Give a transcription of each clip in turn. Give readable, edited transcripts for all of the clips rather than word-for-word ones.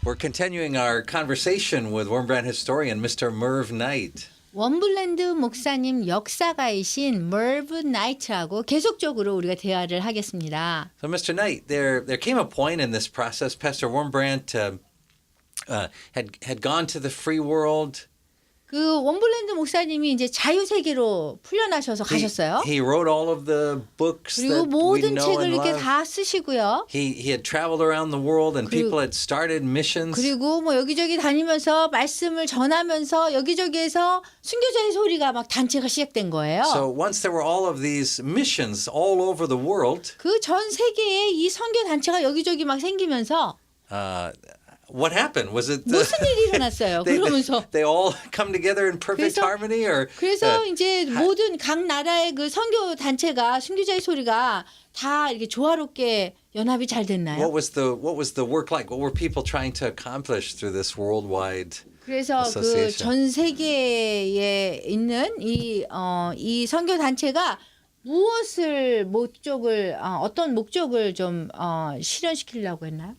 We're continuing our conversation with Wurmbrand historian Mr. Merv Knight. 웜브란드 목사님 역사가이신 웜브란트하고 계속적으로 우리가 대화를 하겠습니다. So, Mr. Knight, there came a point in this process. Pastor Wurmbrand had gone to the free world. 그 웜브란트 목사님이 이제 자유 세계로 풀려나셔서 가셨어요. He wrote all of the books 그리고 that we 모든 know 책을 and 이렇게 love. 다 쓰시고요. He had traveled around the world and people had started missions. 그리고 뭐 여기저기 다니면서 말씀을 전하면서 여기저기에서 순교자의 소리가 막 단체가 시작된 거예요. So once there were all of these missions all over the world, 그 전 세계에 이 선교 단체가 여기저기 막 생기면서 what happened? Was it 무슨 일이 일어났어요? 그러면서 they all come together in perfect harmony, or 그래서 이제 모든 각 나라의 그 선교 단체가 순교자의 소리가 다 이렇게 조화롭게 연합이 잘 됐나요? what was the work like? What were people trying to accomplish through this worldwide? 그래서 그 association? 전 세계에 있는 이 선교 단체가 무엇을 어떤 목적을 좀 실현시키려고 했나요?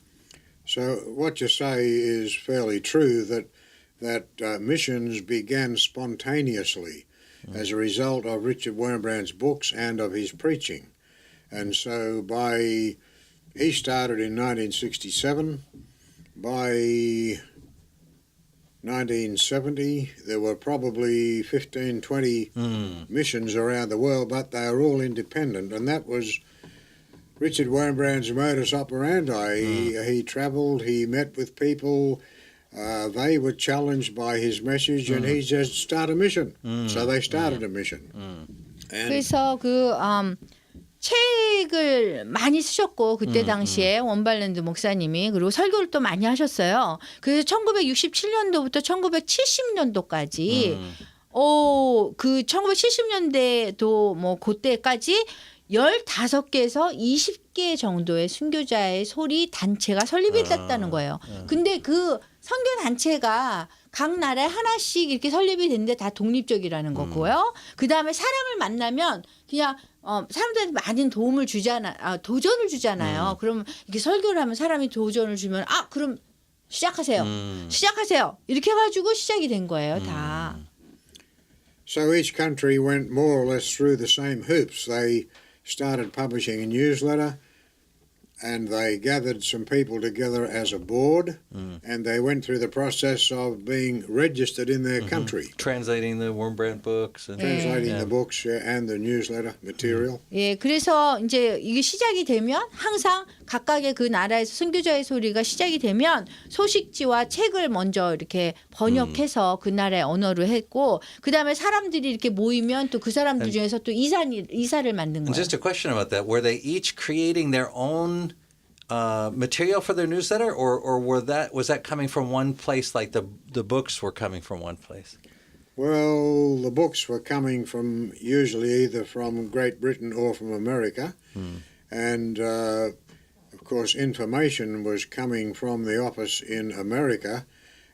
So what you say is fairly true that missions began spontaneously as a result of Richard Wurmbrand's books and of his preaching. And so he started in 1967. By 1970, there were probably 15, 20 missions around the world, but they were all independent, and that was Richard Wurmbrand's modus operandi. He travelled, he met with people, they were challenged by his message, and he just started a mission. So they started a mission. And 그래서 책을 많이 쓰셨고 그때 당시에 웜발랜드 목사님이 그리고 설교를 또 많이 하셨어요. 그래서 1967년도부터 1970년도까지 그 1970년대도 뭐 그때까지 15개에서 20개 정도의 순교자의 소리 단체가 설립이 됐다는 거예요. 근데 그 선교 단체가 각 나라에 하나씩 이렇게 설립이 됐는데 다 독립적이라는 거고요. 그다음에 사람을 만나면 그냥 사람들한테 많은 도움을 도전을 주잖아요. 그럼 이렇게 설교를 하면 사람이 도전을 주면 그럼 시작하세요. 시작하세요. 이렇게 해가지고 시작이 된 거예요. 다. so each country went more or less through the same hoops. They started publishing a newsletter, and they gathered some people together as a board, and they went through the process of being registered in their country. Translating the Wurmbrand books and Translating the books and the newsletter material. 예, 그래서 이제 이게 시작이 되면 항상 각각의 그 나라에서 순교자의 소리가 시작이 되면 소식지와 책을 먼저 이렇게 번역해서 그 나라의 언어로 했고 그다음에 사람들이 이렇게 모이면 또 그 사람들 중에서 또 이사를 만든 And 거예요. just a question about that: were they each creating their own material for their newsletter, or was that coming from one place, like the books were coming from one place? Well, the books were coming from usually either from Great Britain or from America, and of course information was coming from the office in America,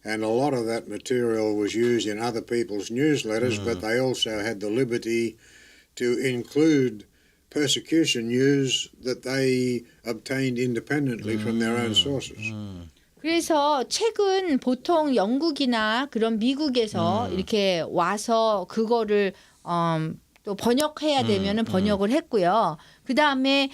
and a lot of that material was used in other people's newsletters, but they also had the liberty to include persecution news that they obtained independently from their own sources. 그래서 책은 보통 영국이나 그런 미국에서 이렇게 와서 그거를 또 번역해야 되면은 번역을 했고요. 그 다음에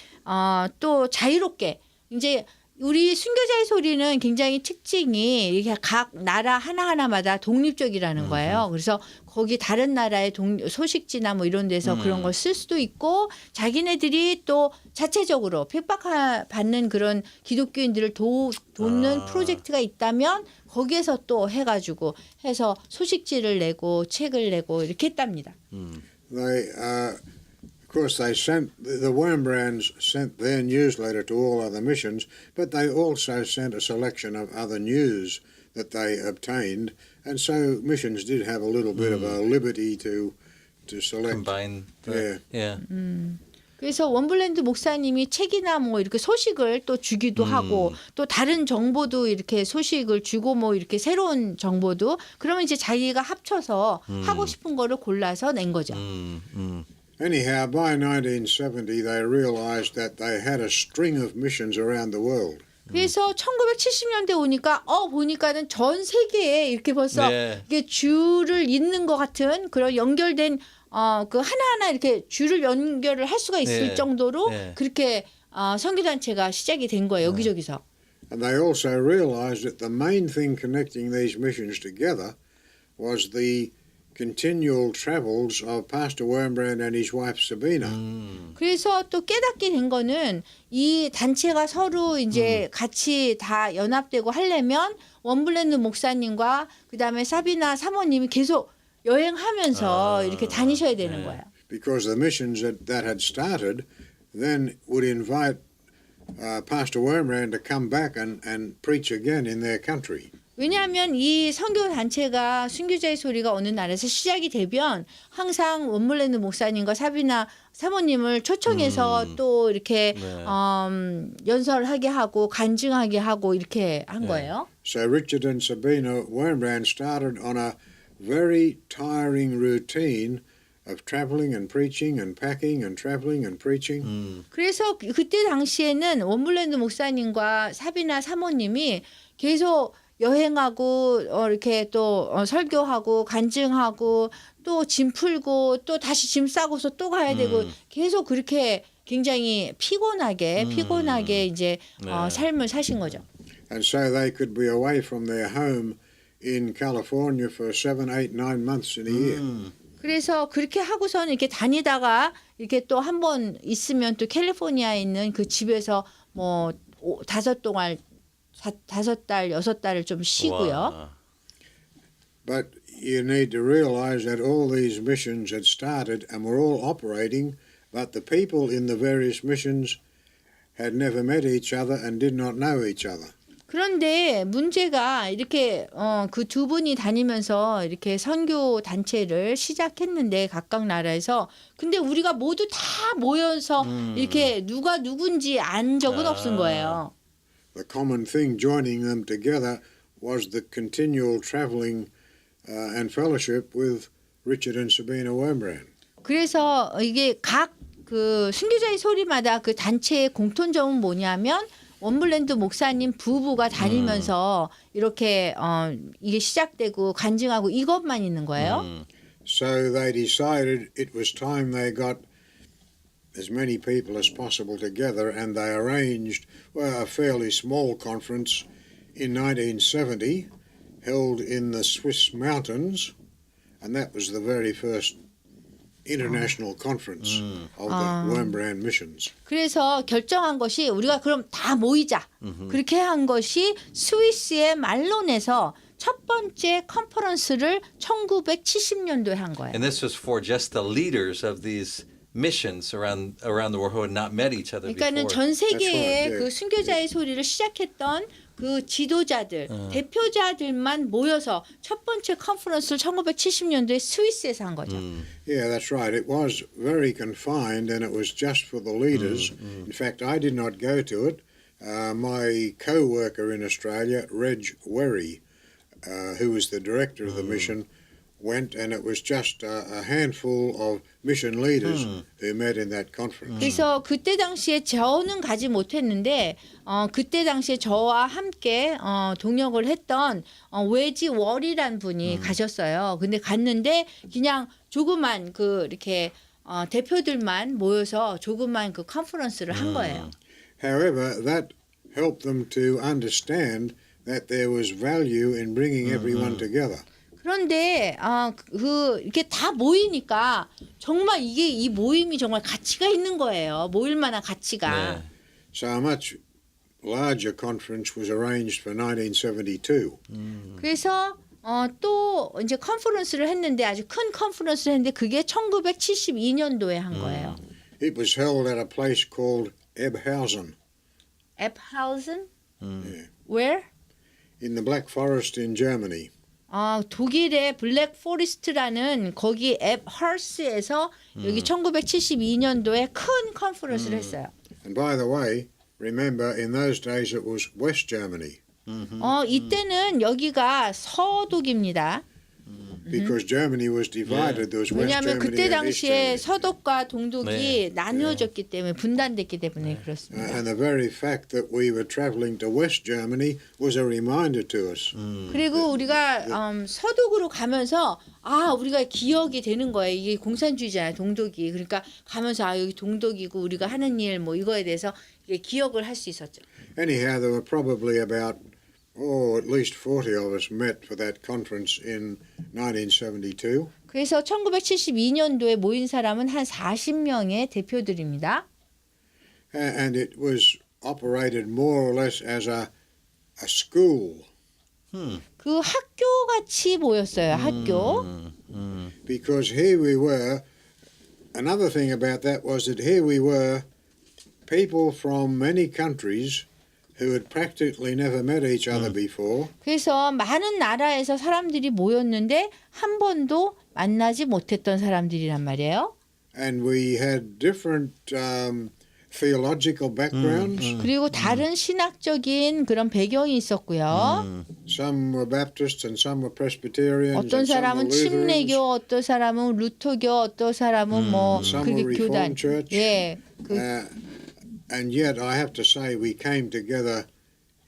또 자유롭게 이제 우리 순교자의 소리는 굉장히 특징이 이렇게 각 나라 하나하나마다 독립적이라는 거예요. 그래서 거기 다른 나라의 소식지나 뭐 이런 데서 그런 걸 쓸 수도 있고 자기네들이 또 자체적으로 핍박받는 그런 기독교인들을 돕는 프로젝트가 있다면 거기에서 또 해가지고 해서 소식지를 내고 책을 내고 이렇게 했답니다. Of course, the Wurmbrands sent their newsletter to all other missions, but they also sent a selection of other news that they obtained, and so missions did have a little bit of a liberty to select. Combine. Yeah. 그래서 웜블랜드 목사님이 책이나 뭐 이렇게 소식을 또 주기도 하고 또 다른 정보도 이렇게 소식을 주고 뭐 이렇게 새로운 정보도 그러면 이제 자기가 합쳐서 하고 싶은 거를 골라서 낸 거죠. Anyhow, by 1970, they realized that they had a string of missions around the world. 그래서 1970년대 오니까 보니까는 전 세계에 이렇게 벌써 네. 이게 줄을 잇는 것 같은 그런 연결된 그 하나하나 이렇게 줄을 연결을 할 수가 있을 네. 정도로 네. 그렇게 선교 단체가 시작이 된 거예요. 여기저기서. And they also realized that the main thing connecting these missions together was the continual travels of Pastor Wurmbrand and his wife Sabina. 그래서 또 깨닫게 된 거는 이 단체가 서로 이제 같이 다 연합되고 하려면 웜브란드 목사님과 그다음에 사비나 사모님이 계속 여행하면서 이렇게 다니셔야 되는 거예요. Because the missions that had started then would invite Pastor Wurmbrand to come back and preach again in their country. 왜냐하면 이 선교 단체가 순교자의 소리가 어느 나라에서 시작이 되면 항상 웜블랜드 목사님과 사비나 사모님을 초청해서 또 이렇게 연설하게 하고 간증하게 하고 이렇게 한 거예요. So Richard and Sabina Wurmbrand started on a very tiring routine of traveling and preaching and packing and traveling and preaching. 그래서 그때 당시에는 웜블랜드 목사님과 사비나 사모님이 계속 여행하고 이렇게 또 설교하고 간증하고 또 짐 풀고 또 다시 짐 싸고서 또 가야 되고 계속 그렇게 굉장히 피곤하게 이제 삶을 사신 거죠. And so they could be away from their home in California for 7, 8, 9 months in a year. 그래서 그렇게 하고서는 이렇게 다니다가 이렇게 또 한 번 있으면 또 캘리포니아에 있는 그 집에서 뭐 5달, 6달을 좀 쉬고요. 와. But you need to realize that all these missions had started and were all operating, but the people in the various missions had never met each other and did not know each other. 그런데 문제가 이렇게 그 두 분이 다니면서 이렇게 선교 단체를 시작했는데 각각 나라에서 근데 우리가 모두 다 모여서 이렇게 누가 누군지 안 적은 없은 거예요. The common thing joining them together was the continual traveling and fellowship with Richard and Sabina Wurmbrand. 그래서 이게 각 그 순교자의 소리마다 그 단체의 공통점은 뭐냐면 웜블랜드 목사님 부부가 다니면서 이렇게 이게 시작되고 간증하고 이것만 있는 거예요. So they decided it was time they got as many people as possible together, and they arranged a fairly small conference in 1970 held in the Swiss mountains, and that was the very first international conference of the Wurmbrand missions. 그래서 결정한 것이 우리가 그럼 다 모이자. 그렇게 한 것이 스위스의 말론에서 첫 번째 컨퍼런스를 1970년도에 한 거예요. And this was for just the leaders of these missions around the world who had not met each other 그러니까는 before. 전 세계의 That's right, 그 순교자의 소리를 시작했던 그 지도자들, 대표자들만 모여서 첫 번째 컨퍼런스를 1970년도에 스위스에서 한 거죠. Yeah, that's right. It was very confined, and it was just for the leaders. In fact, I did not go to it. My co-worker in Australia, Reg Werry, who was the director of the mission, went, and it was just a handful of mission leaders who met in that conference. 그래서 그때 당시에 저는 가지 못했는데 그때 당시에 저와 함께 동역을 했던 웨지 월이란 분이 가셨어요. 근데 갔는데 그냥 조그만 그 이렇게 대표들만 모여서 조그만 그 컨퍼런스를 한 거예요. However, that helped them to understand that there was value in bringing everyone together. 그런데 그 이렇게 다 모이니까 정말 이게 이 모임이 정말 가치가 있는 거예요. 모일 만한 가치가. 네. So a much larger conference was arranged for 1972. 그래서 또 이제 컨퍼런스를 했는데 아주 큰 컨퍼런스를 했는데 그게 1972년도에 한 거예요. It was held at a place called Ebhausen 앱하우슨? Where? in the Black Forest in Germany. 독일의 블랙 포레스트라는 거기 앱하우스에서 여기 1972년도에 큰 컨퍼런스를 했어요. And by the way, remember in those days it was West Germany. 이때는 여기가 서독입니다. because Germany was divided. There was West 왜냐하면 Germany 그때 and East 당시에 Germany. 서독과 동독이 네. 나누어졌기 때문에 분단됐기 때문에 그렇습니다. And the very fact that we were traveling to West Germany was a reminder to us. 그리고 우리가 서독으로 가면서 우리가 기억이 되는 거예요. 이게 공산주의잖아요. 동독이. 그러니까 가면서 여기 동독이고 우리가 하는 일 뭐 이거에 대해서 이게 기억을 할 수 있었죠. Anyhow, there were probably about at least 40 of us met for that conference in 1972. 그래서 1972년도에 모인 사람은 한 40명의 대표들입니다. And it was operated more or less as a school. 그 학교 같이 모였어요. 학교. Because here we were, another thing about that was that here we were, people from many countries who had practically never met each other before. 그래서 많은 나라에서 사람들이 모였는데 한 번도 만나지 못했던 사람들이란 말이에요. And we had different theological backgrounds. 그리고 다른 신학적인 그런 배경이 있었고요. Some were Baptists and some were Presbyterians. 어떤 and some 사람은 were Lutherans. 침례교, 어떤 사람은 루터교, 어떤 사람은 뭐 Some 그게 were 교단. Reformed Church. 예. And yet I have to say we came together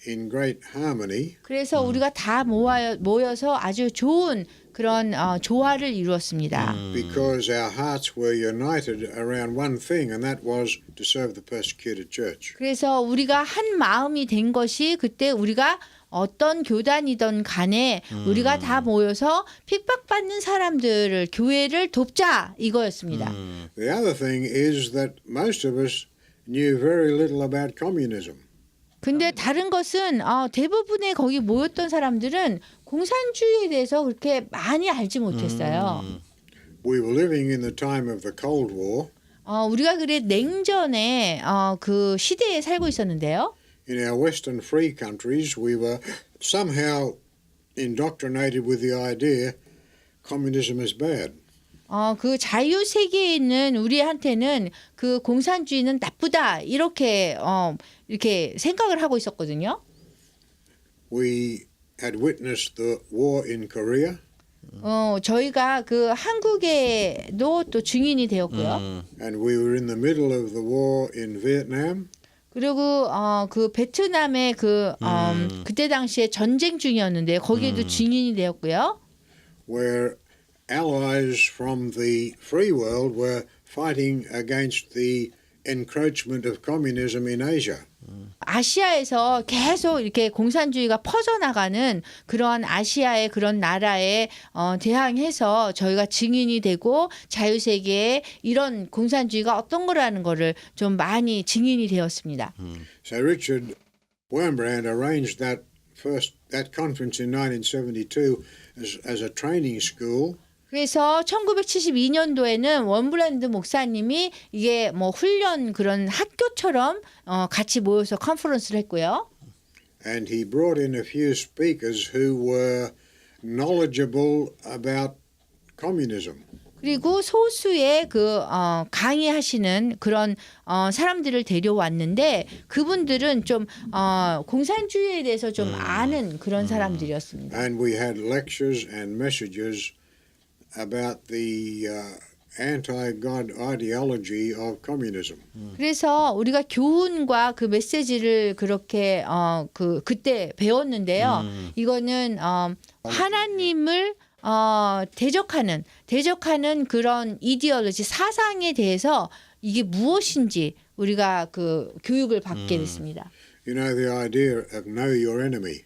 in great harmony. 그래서 우리가 다 모여서 아주 좋은 그런 조화를 이루었습니다. Because our hearts were united around one thing, and that was to serve the persecuted church. 그래서 우리가 한 마음이 된 것이 그때 우리가 어떤 교단이든 간에 우리가 다 모여서 핍박받는 사람들을 교회를 돕자 이거였습니다. The other thing is that most of us knew very little about communism. 근데 다른 것은 대부분의 거기 모였던 사람들은 공산주의에 대해서 그렇게 많이 알지 못했어요. We were living in the time of the Cold War. 우리가 그래 냉전의 그 시대에 살고 있었는데요. In our Western free countries, we were somehow indoctrinated with the idea communism is bad. 그 자유 세계에 있는 우리한테는 그 공산주의는 나쁘다 이렇게 생각을 하고 있었거든요. We had witnessed the war in Korea. 저희가 그 한국에도 또 증인이 되었고요. And we were in the middle of the war in Vietnam. 그리고 그 베트남의 그때 당시에 전쟁 중이었는데 거기에도 증인이 되었고요. Where allies from the free world were fighting against the encroachment of communism in Asia. 아시아에서 계속 이렇게 공산주의가 퍼져나가는 그런 아시아의 그런 나라에 대항해서 저희가 증인이 되고 자유세계에 이런 공산주의가 어떤 거라는 거를 좀 많이 증인이 되었습니다. So Richard Wurmbrand arranged that conference in 1972 as a training school. 그래서 1972년도에는 웜브란드 목사님이 이게 뭐 훈련 그런 학교처럼 같이 모여서 컨퍼런스를 했고요. And he brought in a few speakers who were knowledgeable about communism. 그리고 소수의 그 강의하시는 그런 사람들을 데려왔는데 그분들은 좀 공산주의에 대해서 좀 아는 그런 사람들이었습니다. And we had lectures and messages about the anti-God ideology of communism. 그래서 우리가 교훈과 그 메시지를 그렇게 그때 배웠는데요. 이거는 하나님을 대적하는 그런 이데올로지 사상에 대해서 이게 무엇인지 우리가 그 교육을 받게 됐습니다. You know the idea of know your enemy.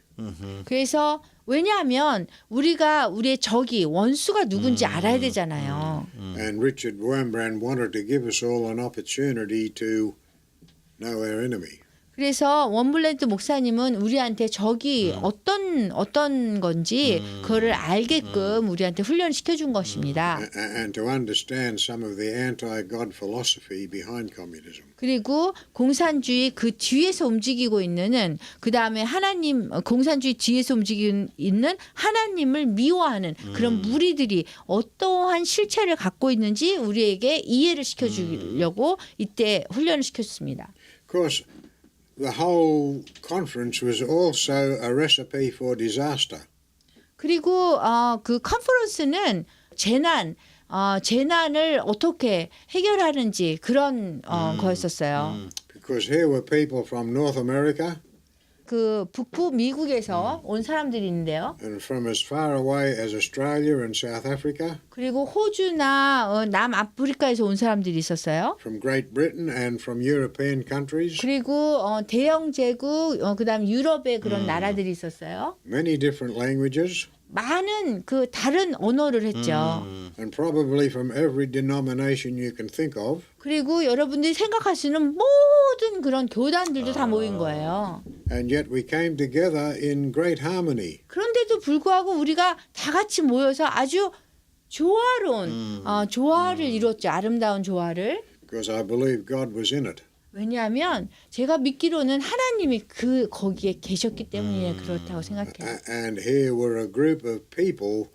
그래서 왜냐하면 우리가 우리의 적이 원수가 누군지 알아야 되잖아요. And Richard Wurmbrand wanted to give us all an opportunity to know our enemy. 그래서 웜블랜드 목사님은 우리한테 적이 어떤 건지 그거를 알게끔 우리한테 훈련을 시켜준 것입니다. And to understand some of the anti-God philosophy behind communism. 그리고 공산주의 그 뒤에서 움직이고 있는 그 다음에 공산주의 뒤에서 움직이고 있는 하나님을 미워하는 그런 무리들이 어떠한 실체를 갖고 있는지 우리에게 이해를 시켜주려고 이때 훈련을 시켰습니다. Of course, the whole conference was also a recipe for disaster. 그리고 그 컨퍼런스는 재난을 어떻게 해결하는지 그런 거였었어요. Because here were people from North America 그 북부 미국에서 온 사람들이 있는데요. and from as far away as Australia and South Africa, 그리고 호주나 남아프리카에서 온 사람들이 있었어요. from Great Britain and from European countries, 그리고 대영 제국 그다음 유럽의 그런 나라들이 있었어요. many different languages, 많은 그 다른 언어를 했죠. and probably from every denomination you can think of. 그리고 여러분들이 생각할 수 있는 모든 그런 교단들도 다 모인 거예요. And yet we came together in great harmony. 그런데도 불구하고 우리가 다 같이 모여서 아주 조화로운 조화를 이뤘죠. 아름다운 조화를. Because I believe God was in it. 왜냐하면 제가 믿기로는 하나님이 거기에 계셨기 때문에 그렇다고 생각해요. And here were a group of people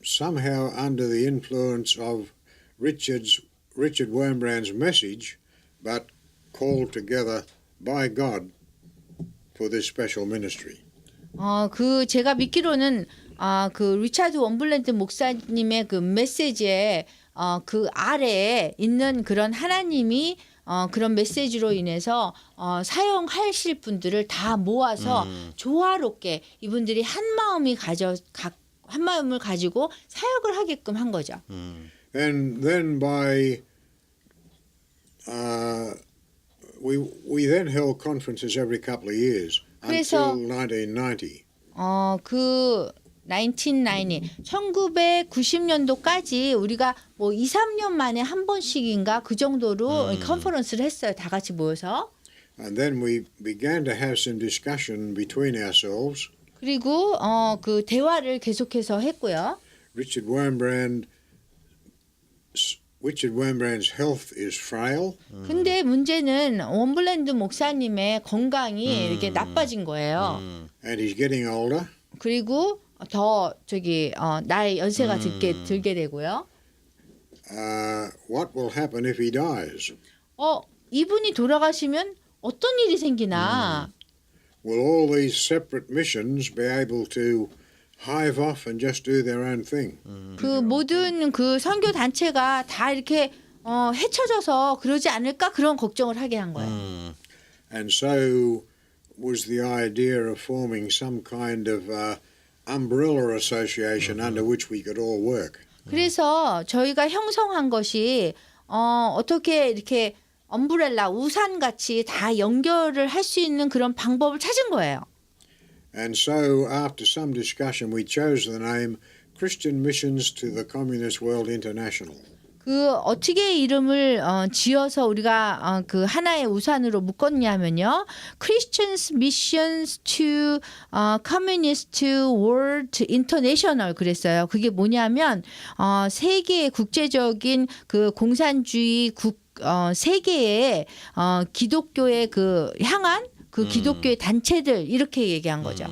somehow under the influence of Richard Wurmbrand's message, but called together by God for this special ministry. 그 제가 믿기로는 그 리차드 원블랜드 목사님의 그 메시지에 그 아래에 있는 그런 하나님이 그런 메시지로 인해서 사용하실 분들을 다 모아서 조화롭게 이분들이 한 마음을 가지고 사역을 하게끔 한 거죠. And then by we then held conferences every couple of years until 1990. 그 1990년도까지 우리가 뭐 2, 3년 만에 한 번씩인가 그 정도로 컨퍼런스를 했어요. 다 같이 모여서. And then we began to have some discussion between ourselves. 그리고 그 대화를 계속해서 했고요. Richard Wurmbrand's health is frail. 근데 문제는 원블랜드 목사님의 건강이 이렇게 나빠진 거예요. And he's getting older. 그리고 더 나의 연세가 들게 되고요. What will happen if he dies? 이분이 돌아가시면 어떤 일이 생기나? Will all these separate missions be able to hive off and just do their own thing? 그 모든 그 선교 단체가 다 이렇게 헤쳐져서 그러지 않을까 그런 걱정을 하게 한 거예요. And so was the idea of forming some kind of umbrella association under which we could all work. 그래서 저희가 형성한 것이 어떻게 이렇게 엄브렐라 우산 같이 다 연결을 할 수 있는 그런 방법을 찾은 거예요. And so after some discussion we chose the name Christian Missions to the Communist World International. 그 어떻게 이름을 지어서 우리가 그 하나의 우산으로 묶었냐면요. Christians Missions to Communist World International 그랬어요. 그게 뭐냐면 세계의 국제적인 그 공산주의 세계의 기독교의 그 향한 그 기독교의 단체들 이렇게 얘기한 거죠.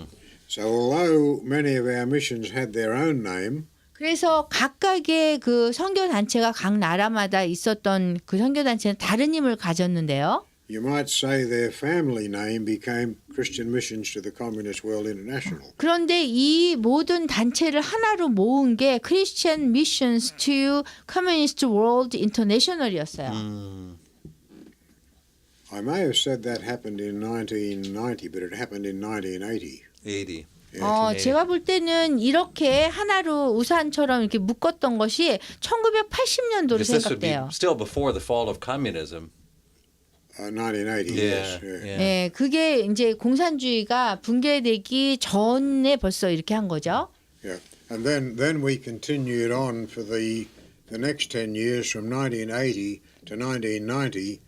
So although many of our missions had their own name, 그래서 각각의 그 선교 단체가 각 나라마다 있었던 그 선교 단체는 다른 힘을 가졌는데요. you might say their family name became Christian Missions to the Communist World International. 그런데 이 모든 단체를 하나로 모은 게 Christian Missions to Communist World International이었어요. I may have said that happened in 1990, but it happened in 1980. 80. 제가 볼 때는 이렇게 하나로 우산처럼 이렇게 묶었던 것이 1980년도로 Because this would be 생각돼요. still before the fall of communism. 1980, Yeah. yes. Yeah. 네, 그게 이제 공산주의가 붕괴되기 전에 벌써 이렇게 한 거죠. Yeah. And then we continued on for the next 10 years from 1980 to 1990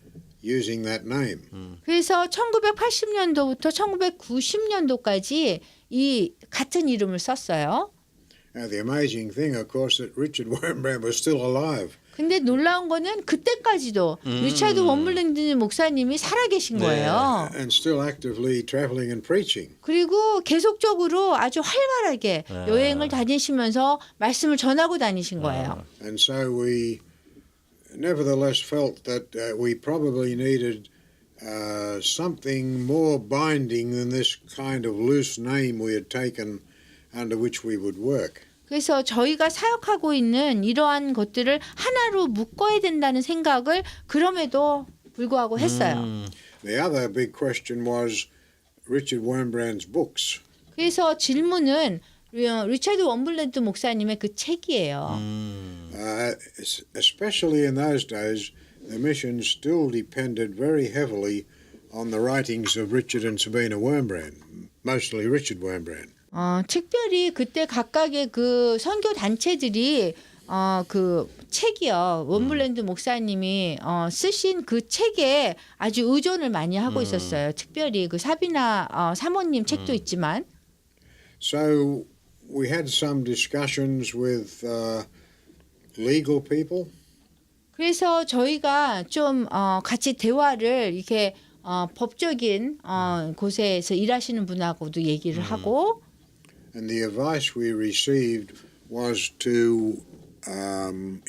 using that name. 그래서 1980년도부터 1990년도까지 이 같은 이름을 썼어요. Now the amazing thing, of course, that Richard Wurmbrand was still alive. 근데 놀라운 거는 그때까지도 리차드 원블랜드 목사님이 살아계신 거예요. And still actively traveling and preaching. 그리고 계속적으로 아주 활발하게 여행을 다니시면서 말씀을 전하고 다니신 거예요. And so we nevertheless felt that we probably needed something more binding than this kind of loose name we had taken under which we would work. 그래서 저희가 사역하고 있는 이러한 것들을 하나로 묶어야 된다는 생각을 그럼에도 불구하고 했어요. The other big question was Richard Wurmbrand's books. 그래서 질문은 리차드 웜블랜드 목사님의 그 책이에요. Especially in those days, the missions still depended very heavily on the writings of Richard and Sabina Wurmbrand, mostly Richard Wurmbrand. 특별히 그때 각각의 그 선교 단체들이 그 책이요. 웜블랜드 목사님이 쓰신 그 책에 아주 의존을 많이 하고 있었어요. 특별히 그 사비나 사모님 책도 있지만. So we had some discussions with legal people. 그래서 저희가 좀 같이 대화를 이렇게 법적인 곳에서 일하시는 분하고도 얘기를 하고. And the advice we received was to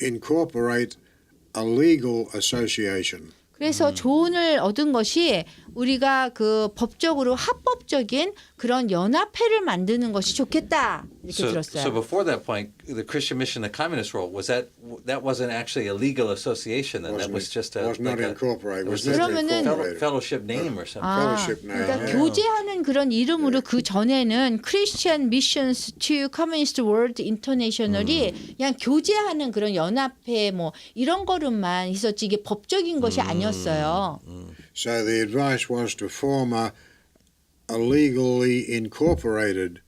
incorporate a legal association. 그래서 조언을 얻은 것이 우리가 그 법적으로 합법적인 그런 연합회를 만드는 것이 좋겠다 이렇게 들었어요. So before that point, the Christian mission, the communist role, that wasn't actually a legal association, then that was just was not like incorporated. was Was never 그러면은 incorporated. fellowship name or something. Fellowship name. 그러니까 yeah. 교제하는 그런 이름으로 그 전에는 Christian Missions to Communist World International이 그냥 교제하는 그런 연합회 뭐 이런 거로만 있었지 이게 법적인 것이 아니었어요. So the advice was to form a legally incorporated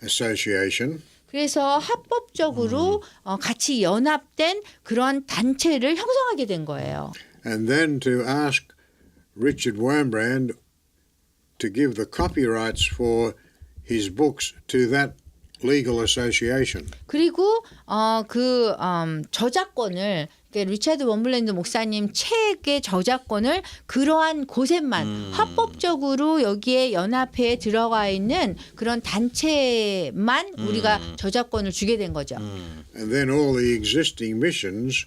association. 그래서 합법적으로 같이 연합된 그런 단체를 형성하게 된 거예요. And then to ask Richard Wurmbrand to give the copyrights for his books to that legal association. 그리고 그 저작권을 그러니까 리차드 웜블랜드 목사님 책의 저작권을 그러한 곳에만 합법적으로 여기에 연합회에 들어가 있는 그런 단체만 우리가 저작권을 주게 된 거죠. And then all the existing missions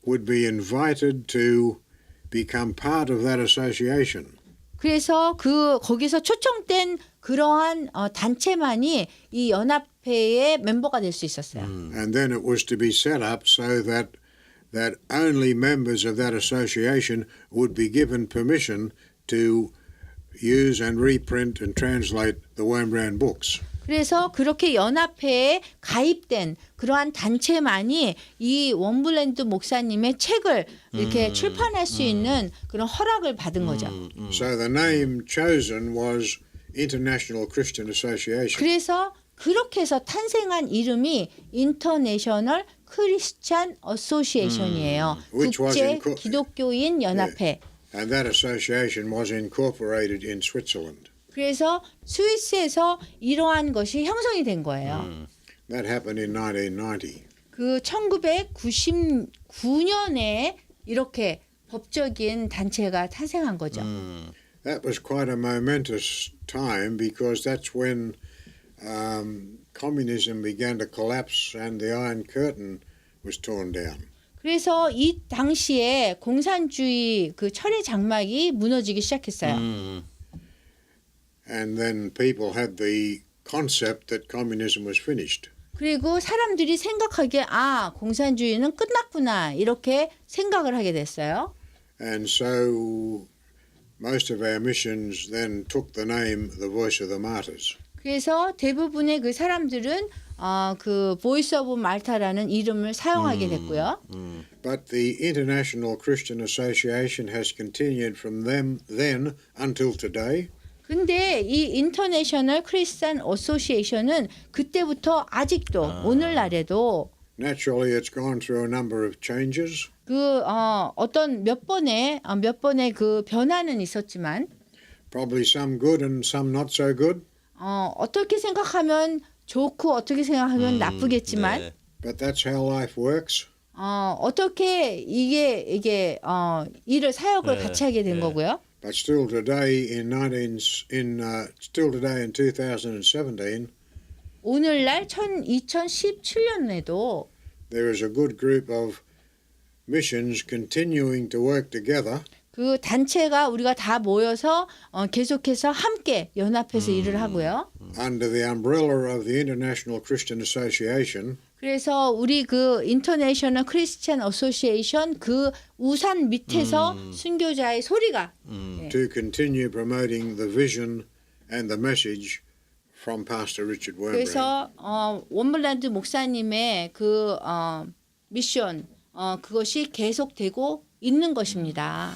would be invited to become part of that association. 그래서 거기서 초청된 그러한 단체만이 이 연합회의 멤버가 될 수 있었어요. And then it was to be set up so that only members of that association would be given permission to use and reprint and translate the Wurmbrand books. 그래서 그렇게 연합회에 가입된 그러한 단체만이 이 웜블랜드 목사님의 책을 이렇게 출판할 수 있는 그런 허락을 받은 거죠. So the name chosen was International Christian Association. 그래서 그렇게 해서 탄생한 이름이 인터내셔널 크리스찬 어소시에이션이에요. 국제 기독교인 연합회. And that association was incorporated in Switzerland. 그래서 스위스에서 이러한 것이 형성이 된 거예요. That happened in 1990. 그 1999년에 이렇게 법적인 단체가 탄생한 거죠. That was quite a momentous time because that's when communism began to collapse and the Iron Curtain was torn down. 그래서 이 당시에 공산주의 그 철의 장막이 무너지기 시작했어요. And then people had the concept that communism was finished. 그리고 사람들이 생각하기에 공산주의는 끝났구나 이렇게 생각을 하게 됐어요. And so most of our missions then took the name The Voice of the Martyrs. 그래서 대부분의 그 사람들은 그 보이스 오브 말타라는 이름을 사용하게 됐고요. But the International Christian Association has continued from then until today. 근데 이 인터내셔널 크리스찬 어소시에이션은 그때부터 아직도 오늘날에도 Naturally, it's gone through a number of changes. 그 어떤 몇 번의 그 변화는 있었지만 Probably some good and some not so good. 어떻게 생각하면 좋고 어떻게 생각하면 나쁘겠지만 네. But that's how life works. 어떻게 이게 일을 사역을 같이 하게 된 거고요. But still today in 2017, 오늘날 2017년에도 there is a good group of missions continuing to work together. 그 단체가 우리가 다 모여서 계속해서 함께 연합해서 일을 하고요. under the umbrella of the International Christian Association. 그래서 우리 그 인터내셔널 크리스천 어소시에이션 그 우산 밑에서 순교자의 소리가 To continue promoting the vision and the message from Pastor Richard Wurmbrand. 그래서 웜브란드 목사님의 그 미션 그것이 계속되고 있는 것입니다.